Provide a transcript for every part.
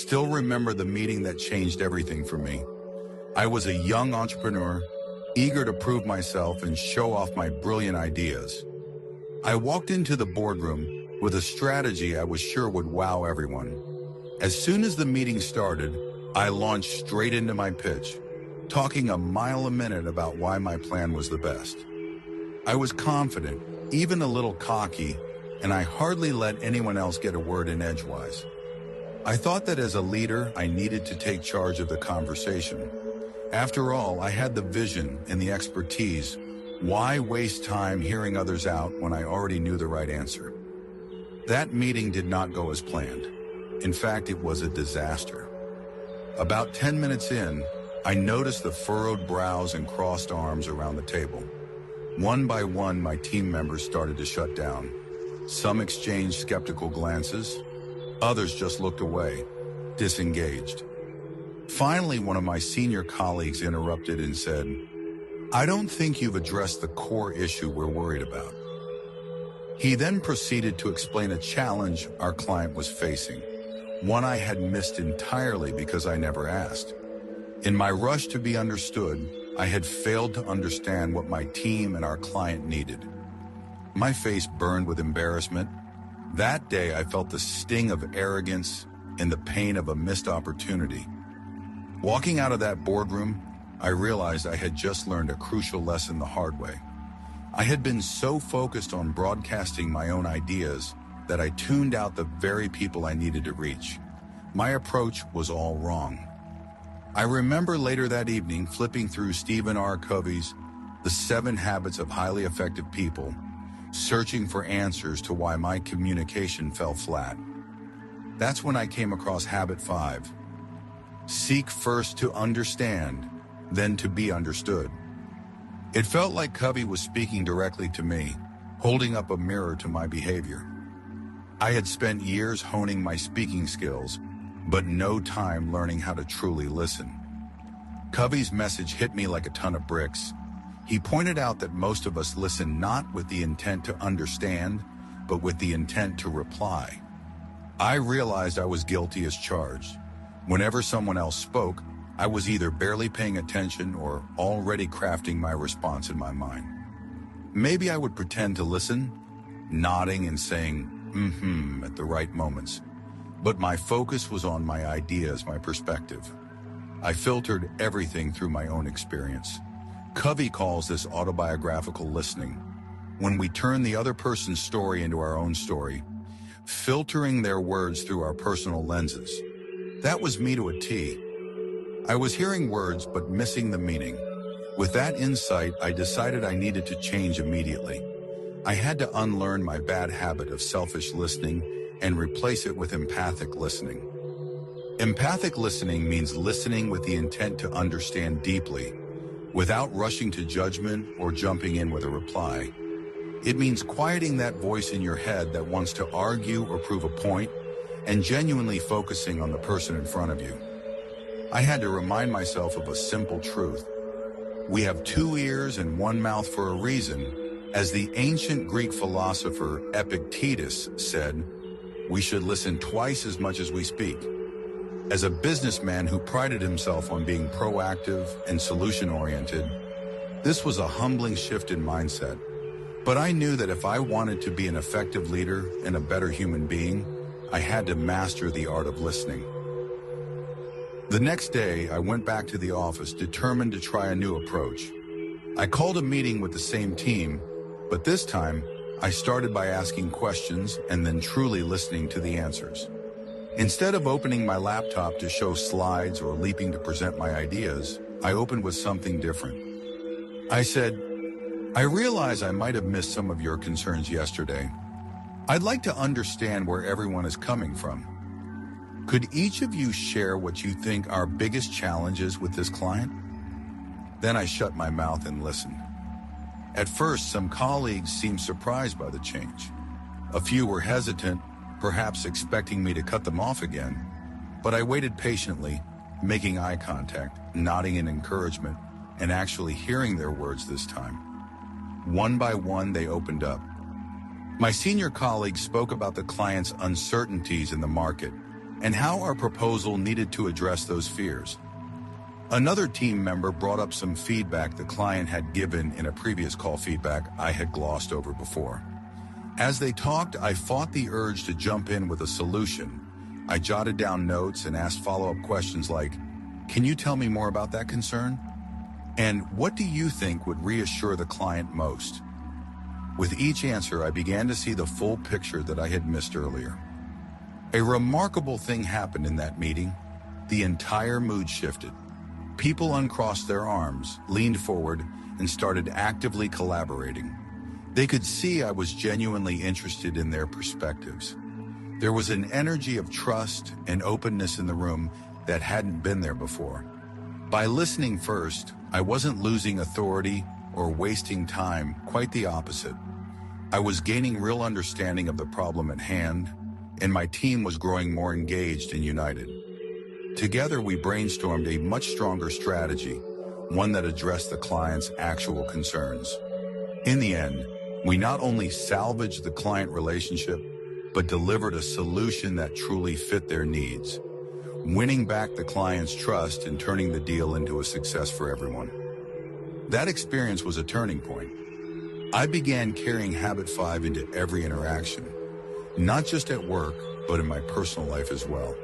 Still remember the meeting that changed everything for me. I was a young entrepreneur, eager to prove myself and show off my brilliant ideas. I walked into the boardroom with a strategy I was sure would wow everyone. As soon as the meeting started, I launched straight into my pitch, talking a mile a minute about why my plan was the best. I was confident, even a little cocky, and I hardly let anyone else get a word in edgewise. I thought that as a leader, I needed to take charge of the conversation. After all, I had the vision and the expertise. Why waste time hearing others out when I already knew the right answer? That meeting did not go as planned. In fact, it was a disaster. About 10 minutes in, I noticed the furrowed brows and crossed arms around the table. One by one, my team members started to shut down. Some exchanged skeptical glances. Others just looked away, disengaged. Finally, one of my senior colleagues interrupted and said, "I don't think you've addressed the core issue we're worried about." He then proceeded to explain a challenge our client was facing, one I had missed entirely because I never asked. In my rush to be understood, I had failed to understand what my team and our client needed. My face burned with embarrassment. That day, I felt the sting of arrogance and the pain of a missed opportunity. Walking out of that boardroom, I realized I had just learned a crucial lesson the hard way. I had been so focused on broadcasting my own ideas that I tuned out the very people I needed to reach. My approach was all wrong. I remember later that evening flipping through Stephen Covey's The 7 Habits of Highly Effective People, searching for answers to why my communication fell flat. That's when I came across Habit 5. Seek first to understand, then to be understood. It felt like Covey was speaking directly to me, holding up a mirror to my behavior. I had spent years honing my speaking skills, but no time learning how to truly listen. Covey's message hit me like a ton of bricks. He pointed out that most of us listen not with the intent to understand, but with the intent to reply. I realized I was guilty as charged. Whenever someone else spoke, I was either barely paying attention or already crafting my response in my mind. Maybe I would pretend to listen, nodding and saying, at the right moments. But my focus was on my ideas, my perspective. I filtered everything through my own experience. Covey calls this autobiographical listening. When we turn the other person's story into our own story, filtering their words through our personal lenses. That was me to a T. I was hearing words but missing the meaning. With that insight, I decided I needed to change immediately. I had to unlearn my bad habit of selfish listening and replace it with empathic listening. Empathic listening means listening with the intent to understand deeply, without rushing to judgment or jumping in with a reply. It means quieting that voice in your head that wants to argue or prove a point, and genuinely focusing on the person in front of you. I had to remind myself of a simple truth. We have 2 ears and 1 mouth for a reason. As the ancient Greek philosopher Epictetus said, we should listen twice as much as we speak. As a businessman who prided himself on being proactive and solution-oriented, this was a humbling shift in mindset. But I knew that if I wanted to be an effective leader and a better human being, I had to master the art of listening. The next day, I went back to the office determined to try a new approach. I called a meeting with the same team, but this time, I started by asking questions and then truly listening to the answers. Instead of opening my laptop to show slides or leaping to present my ideas, I opened with something different. I said, I realize I might have missed some of your concerns yesterday. I'd like to understand where everyone is coming from. Could each of you share what you think our biggest challenge is with this client? Then I shut my mouth and listened. At first, some colleagues seemed surprised by the change. A few were hesitant, perhaps expecting me to cut them off again, but I waited patiently, making eye contact, nodding in encouragement, and actually hearing their words this time. One by one, they opened up. My senior colleague spoke about the client's uncertainties in the market, and how our proposal needed to address those fears. Another team member brought up some feedback the client had given in a previous call, feedback I had glossed over before. As they talked, I fought the urge to jump in with a solution. I jotted down notes and asked follow-up questions like, "Can you tell me more about that concern?" And "What do you think would reassure the client most?" With each answer, I began to see the full picture that I had missed earlier. A remarkable thing happened in that meeting. The entire mood shifted. People uncrossed their arms, leaned forward, and started actively collaborating. They could see I was genuinely interested in their perspectives. There was an energy of trust and openness in the room that hadn't been there before. By listening first, I wasn't losing authority or wasting time, quite the opposite. I was gaining real understanding of the problem at hand, and my team was growing more engaged and united. Together, we brainstormed a much stronger strategy, one that addressed the client's actual concerns. In the end, we not only salvaged the client relationship, but delivered a solution that truly fit their needs, winning back the client's trust and turning the deal into a success for everyone. That experience was a turning point. I began carrying Habit 5 into every interaction, not just at work, but in my personal life as well.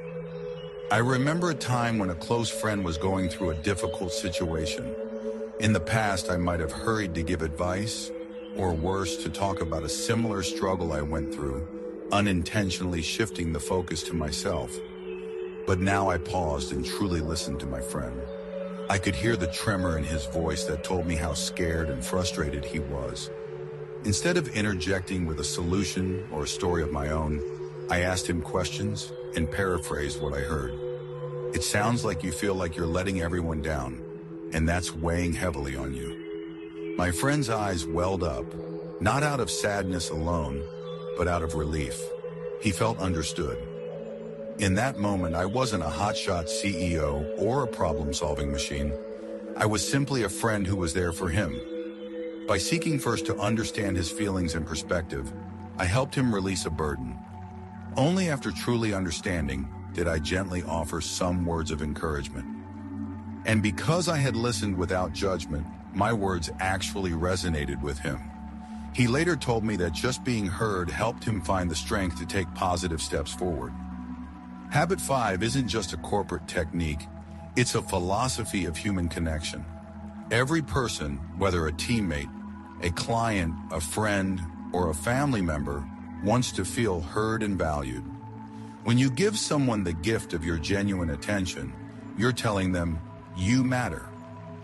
I remember a time when a close friend was going through a difficult situation. In the past, I might have hurried to give advice, or worse, to talk about a similar struggle I went through, unintentionally shifting the focus to myself. But now I paused and truly listened to my friend. I could hear the tremor in his voice that told me how scared and frustrated he was. Instead of interjecting with a solution or a story of my own, I asked him questions and paraphrased what I heard. "It sounds like you feel like you're letting everyone down, and that's weighing heavily on you." My friend's eyes welled up, not out of sadness alone, but out of relief. He felt understood. In that moment, I wasn't a hotshot CEO or a problem-solving machine. I was simply a friend who was there for him. By seeking first to understand his feelings and perspective, I helped him release a burden. Only after truly understanding did I gently offer some words of encouragement. And because I had listened without judgment, my words actually resonated with him. He later told me that just being heard helped him find the strength to take positive steps forward. Habit 5 isn't just a corporate technique, it's a philosophy of human connection. Every person, whether a teammate, a client, a friend, or a family member, wants to feel heard and valued. When you give someone the gift of your genuine attention, you're telling them, you matter.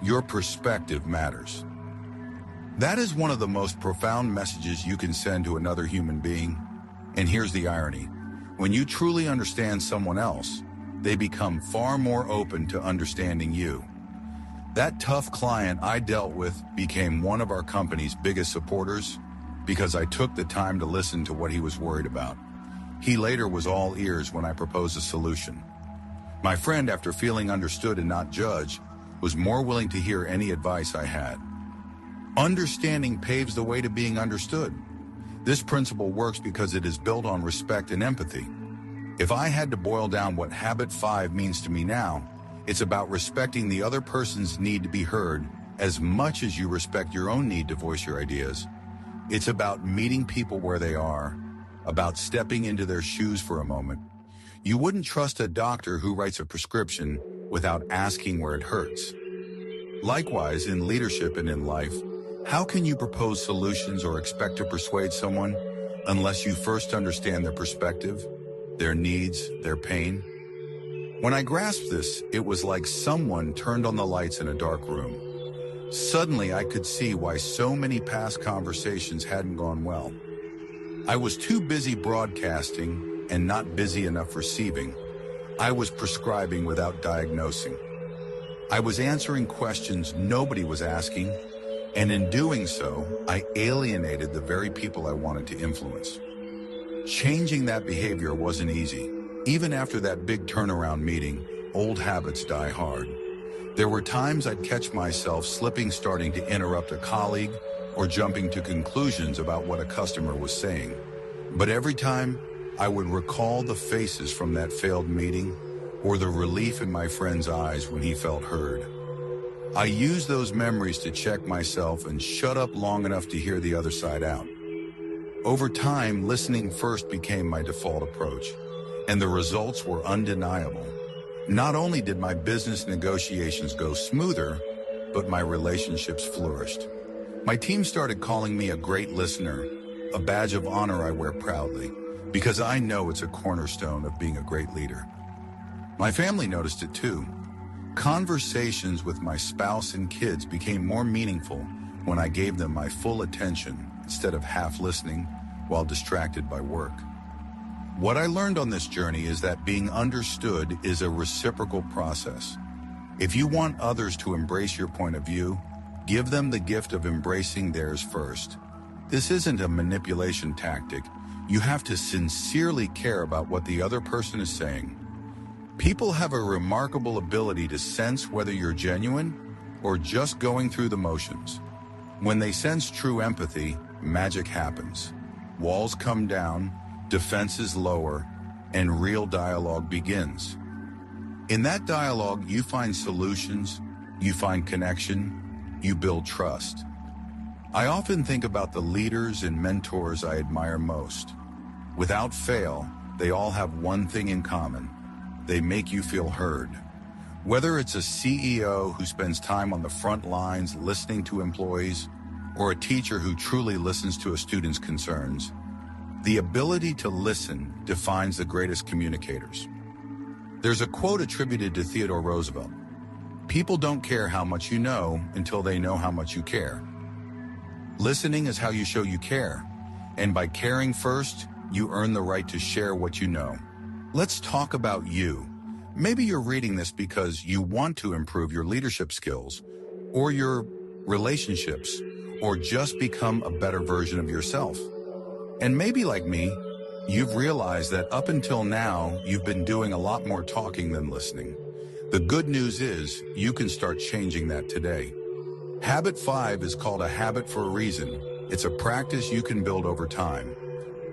Your perspective matters. That is one of the most profound messages you can send to another human being. And here's the irony. When you truly understand someone else, they become far more open to understanding you. That tough client I dealt with became one of our company's biggest supporters because I took the time to listen to what he was worried about. He later was all ears when I proposed a solution. My friend, after feeling understood and not judged, was more willing to hear any advice I had. Understanding paves the way to being understood. This principle works because it is built on respect and empathy. If I had to boil down what Habit 5 means to me now, it's about respecting the other person's need to be heard as much as you respect your own need to voice your ideas. It's about meeting people where they are, about stepping into their shoes for a moment. You wouldn't trust a doctor who writes a prescription without asking where it hurts. Likewise, in leadership and in life, how can you propose solutions or expect to persuade someone unless you first understand their perspective, their needs, their pain? When I grasped this, it was like someone turned on the lights in a dark room. Suddenly, I could see why so many past conversations hadn't gone well. I was too busy broadcasting and not busy enough receiving. I was prescribing without diagnosing. I was answering questions nobody was asking, and in doing so, I alienated the very people I wanted to influence. Changing that behavior wasn't easy. Even after that big turnaround meeting, old habits die hard. There were times I'd catch myself starting to interrupt a colleague or jumping to conclusions about what a customer was saying. But every time, I would recall the faces from that failed meeting or the relief in my friend's eyes when he felt heard. I used those memories to check myself and shut up long enough to hear the other side out. Over time, listening first became my default approach, and the results were undeniable. Not only did my business negotiations go smoother, but my relationships flourished. My team started calling me a great listener, a badge of honor I wear proudly, because I know it's a cornerstone of being a great leader. My family noticed it too. Conversations with my spouse and kids became more meaningful when I gave them my full attention instead of half listening while distracted by work. What I learned on this journey is that being understood is a reciprocal process. If you want others to embrace your point of view, give them the gift of embracing theirs first. This isn't a manipulation tactic. You have to sincerely care about what the other person is saying. People have a remarkable ability to sense whether you're genuine or just going through the motions. When they sense true empathy, magic happens. Walls come down, defenses lower, and real dialogue begins. In that dialogue, you find solutions, you find connection, you build trust. I often think about the leaders and mentors I admire most. Without fail, they all have one thing in common. They make you feel heard. Whether it's a CEO who spends time on the front lines listening to employees, or a teacher who truly listens to a student's concerns, the ability to listen defines the greatest communicators. There's a quote attributed to Theodore Roosevelt. People don't care how much you know until they know how much you care. Listening is how you show you care, and by caring first, you earn the right to share what you know. Let's talk about you. Maybe you're reading this because you want to improve your leadership skills, or your relationships, or just become a better version of yourself. And maybe like me, you've realized that up until now, you've been doing a lot more talking than listening. The good news is you can start changing that today. Habit 5 is called a habit for a reason. It's a practice you can build over time,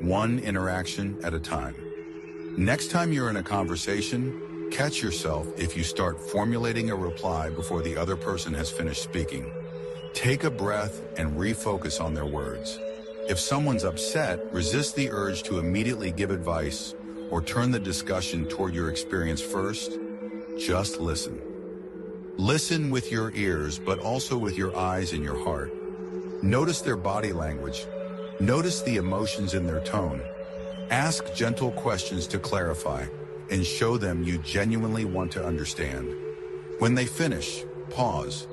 one interaction at a time. Next time you're in a conversation, catch yourself if you start formulating a reply before the other person has finished speaking. Take a breath and refocus on their words. If someone's upset, resist the urge to immediately give advice or turn the discussion toward your experience first. Just listen. Listen with your ears, but also with your eyes and your heart. Notice their body language. Notice the emotions in their tone. Ask gentle questions to clarify and show them you genuinely want to understand. When they finish, pause.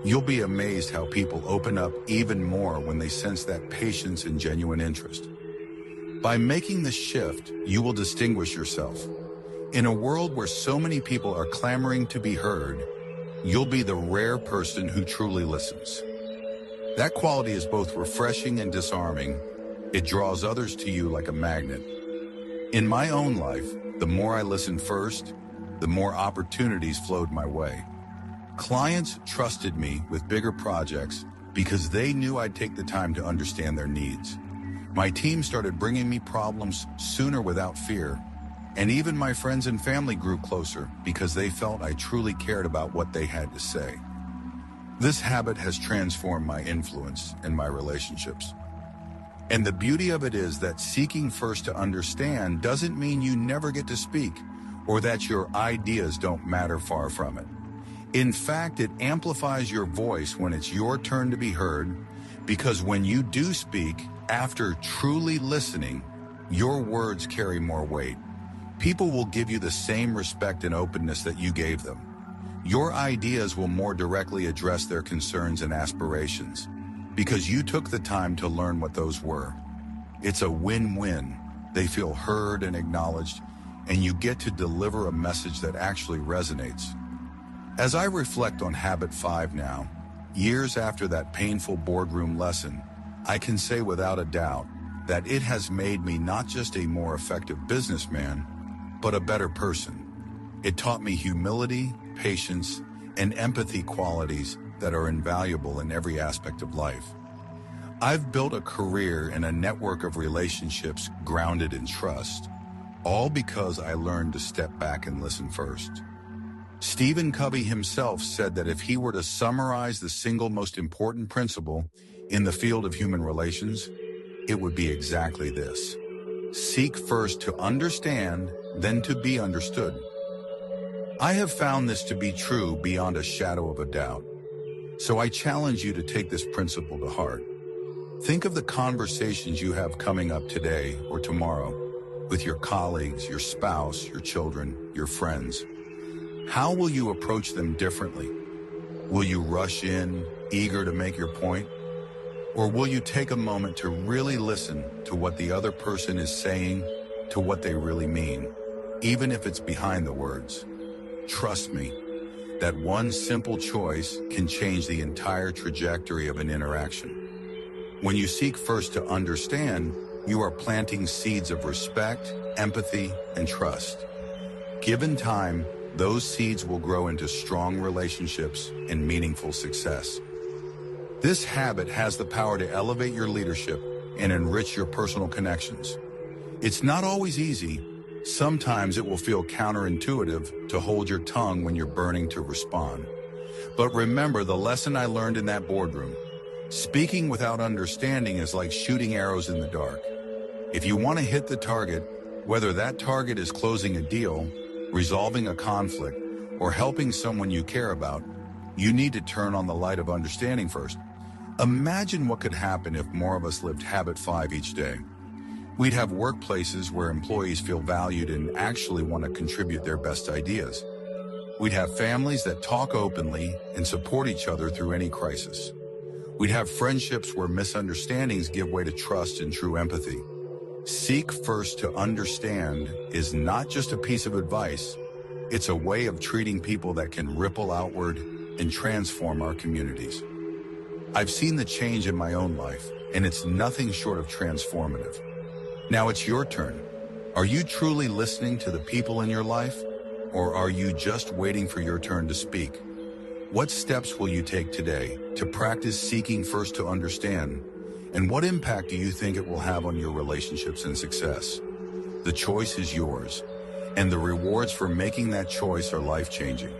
You'll be amazed how people open up even more when they sense that patience and genuine interest. By making the shift, you will distinguish yourself. In a world where so many people are clamoring to be heard, you'll be the rare person who truly listens. That quality is both refreshing and disarming. It draws others to you like a magnet. In my own life, the more I listened first, the more opportunities flowed my way. Clients trusted me with bigger projects because they knew I'd take the time to understand their needs. My team started bringing me problems sooner without fear, and even my friends and family grew closer because they felt I truly cared about what they had to say. This habit has transformed my influence and my relationships. And the beauty of it is that seeking first to understand doesn't mean you never get to speak or that your ideas don't matter. Far from it. In fact, it amplifies your voice when it's your turn to be heard, because when you do speak, after truly listening, your words carry more weight. People will give you the same respect and openness that you gave them. Your ideas will more directly address their concerns and aspirations, because you took the time to learn what those were. It's a win-win. They feel heard and acknowledged, and you get to deliver a message that actually resonates. As I reflect on Habit 5 now, years after that painful boardroom lesson, I can say without a doubt that it has made me not just a more effective businessman, but a better person. It taught me humility, patience, and empathy, qualities that are invaluable in every aspect of life. I've built a career and a network of relationships grounded in trust, all because I learned to step back and listen first. Stephen Covey himself said that if he were to summarize the single most important principle in the field of human relations, it would be exactly this: seek first to understand, then to be understood. I have found this to be true beyond a shadow of a doubt. So I challenge you to take this principle to heart. Think of the conversations you have coming up today or tomorrow with your colleagues, your spouse, your children, your friends. How will you approach them differently? Will you rush in, eager to make your point? Or will you take a moment to really listen to what the other person is saying, to what they really mean, even if it's behind the words? Trust me, that one simple choice can change the entire trajectory of an interaction. When you seek first to understand, you are planting seeds of respect, empathy, and trust. Given time, those seeds will grow into strong relationships and meaningful success. This habit has the power to elevate your leadership and enrich your personal connections. It's not always easy. Sometimes it will feel counterintuitive to hold your tongue when you're burning to respond. But remember the lesson I learned in that boardroom. Speaking without understanding is like shooting arrows in the dark. If you want to hit the target, whether that target is closing a deal, resolving a conflict, or helping someone you care about, you need to turn on the light of understanding first. Imagine what could happen if more of us lived Habit 5 each day. We'd have workplaces where employees feel valued and actually want to contribute their best ideas. We'd have families that talk openly and support each other through any crisis. We'd have friendships where misunderstandings give way to trust and true empathy. Seek first to understand is not just a piece of advice, it's a way of treating people that can ripple outward and transform our communities. I've seen the change in my own life, and it's nothing short of transformative. Now it's your turn. Are you truly listening to the people in your life, or are you just waiting for your turn to speak? What steps will you take today to practice seeking first to understand? And what impact do you think it will have on your relationships and success? The choice is yours, and the rewards for making that choice are life-changing.